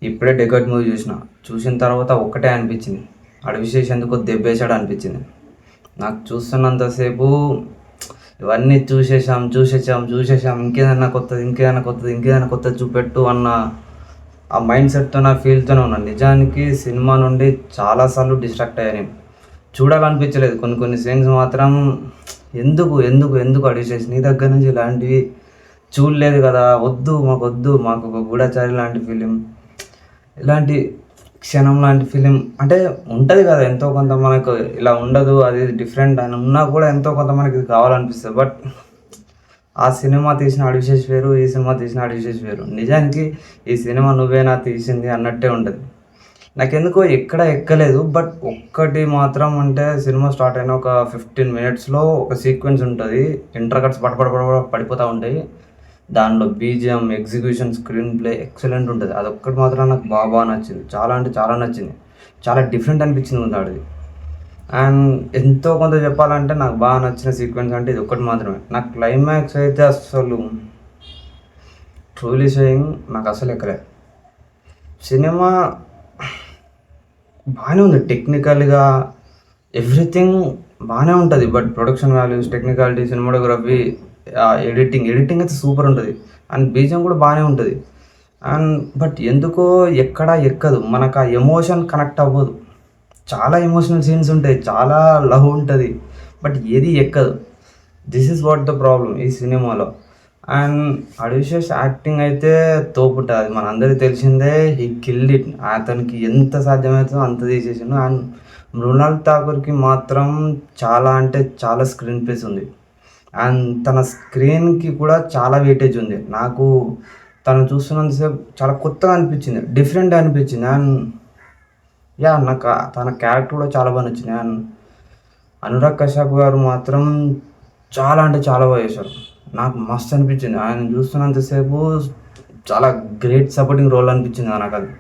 ఇప్పుడే డెకర్ట్ మూవీ చూసిన తర్వాత ఒక్కటే అనిపించింది, అడవిశేష్ ఎందుకో దెబ్బేశాడు అనిపించింది. నాకు చూస్తున్నంతసేపు ఇవన్నీ చూసేసాం, ఇంకేదైనా కొత్తది చూపెట్టు అన్న ఆ మైండ్ సెట్తో నా ఫీల్తోనే ఉన్నాను. నిజానికి సినిమా నుండి చాలాసార్లు డిస్ట్రాక్ట్ అయ్యాను. చూడాలనిపించలేదు. కొన్ని సీన్స్ మాత్రం ఎందుకు అడవిశేష్ నీ దగ్గర నుంచి ఇలాంటివి చూడలేదు కదా, మాకు ఒక గూఢచారి లాంటి ఫిలిం, ఇలాంటి క్షణం లాంటి ఫిలిం అంటే ఉంటుంది కదా, ఎంతో కొంత మనకు ఇలా ఉండదు, అది డిఫరెంట్ అని ఉన్నా కూడా ఎంతో కొంత మనకి ఇది కావాలనిపిస్తుంది. బట్ ఆ సినిమా తీసిన అడవిశేష్ వేరు, ఈ సినిమా తీసిన అడవిశేష్ వేరు. నిజానికి ఈ సినిమా నువ్వేనా తీసింది అన్నట్టే ఉంటుంది. నాకెందుకో ఎక్కడ ఎక్కలేదు. బట్ ఒక్కటి మాత్రం అంటే సినిమా స్టార్ట్ అయిన ఒక 15 minutesలో ఒక సీక్వెన్స్ ఉంటుంది, ఇంటర్ కట్స్ పడిపోతూ ఉంటాయి. దానిలో BGM, execution, screen play excellent ఉంటుంది. అదొక్కటి మాత్రం నాకు బాగా నచ్చింది, చాలా అంటే చాలా నచ్చింది. చాలా డిఫరెంట్ అనిపించింది ఉంది ఆడిది. అండ్ ఎంతో కొంత చెప్పాలంటే నాకు బాగా నచ్చిన సీక్వెన్స్ అంటే ఇది ఒక్కటి మాత్రమే. నాకు క్లైమాక్స్ అయితే అసలు ట్రూలీ సేయింగ్ నాకు అసలు ఎక్కలే. సినిమా బాగానే ఉంది, టెక్నికల్గా ఎవ్రీథింగ్ బాగానే ఉంటుంది. But production values, technicality, cinematography, editing అయితే సూపర్ ఉంటుంది. అండ్ బీజిఎం కూడా బాగానే ఉంటుంది. అండ్ బట్ ఎందుకో ఎక్కదు, మనకు ఆ ఎమోషన్ కనెక్ట్ అవ్వదు. చాలా ఎమోషనల్ సీన్స్ ఉంటాయి, చాలా లవ్ ఉంటుంది, బట్ ఏది ఎక్కదు. This is what the problem ఈ సినిమాలో. అండ్ అడవిశేష్ యాక్టింగ్ అయితే తోపుంటుంది, అది మనందరికీ తెలిసిందే. He killed it. అతనికి ఎంత సాధ్యమవుతుందో అంత తీసేసిండు. అండ్ మృణాల్ ఠాకూర్కి మాత్రం చాలా అంటే చాలా స్క్రీన్ ప్లేస్ ఉంది. అండ్ తన స్క్రీన్కి కూడా చాలా వెయిటేజ్ ఉంది. నాకు తను చూస్తున్నంతసేపు చాలా కొత్తగా అనిపించింది, డిఫరెంట్ అనిపించింది. అండ్ నాకు తన క్యారెక్టర్ కూడా చాలా బాగా నచ్చింది. అండ్ అనురాగ్ కశ్యప్ గారు మాత్రం చాలా అంటే చాలా బాగా చేశారు. నాకు మస్తు అనిపించింది ఆయన చూస్తున్నంతసేపు. చాలా గ్రేట్ సపోర్టింగ్ రోల్ అనిపించింది నాకు అది.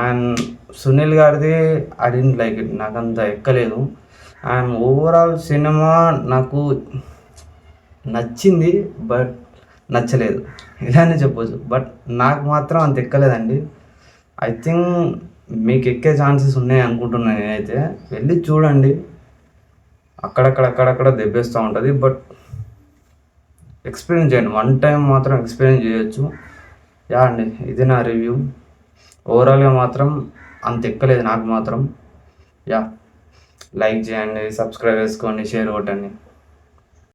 అండ్ సునీల్ గారిది ఐ డోంట్ లైక్ ఇట్, నాకు అంత ఎక్కలేదు. అండ్ ఓవరాల్ సినిమా నాకు నచ్చింది, బట్ నచ్చలేదు ఇలానే చెప్పొచ్చు. బట్ నాకు మాత్రం అంత ఎక్కలేదండి. ఐ థింక్ మీకు ఎక్కే ఛాన్సెస్ ఉన్నాయి అనుకుంటున్నాను నేనైతే. వెళ్ళి చూడండి, అక్కడక్కడ దెబ్బేస్తూ ఉంటుంది. బట్ ఎక్స్పీరియన్స్ చేయండి, వన్ టైం మాత్రం ఎక్స్పీరియన్స్ చేయొచ్చు. అండి ఇది నా రివ్యూ. ఓవరాల్గా మాత్రం అంత ఎక్కలేదు నాకు మాత్రం. లైక్ చేయండి, సబ్స్క్రైబ్ చేసుకోండి, షేర్ కొట్టండి.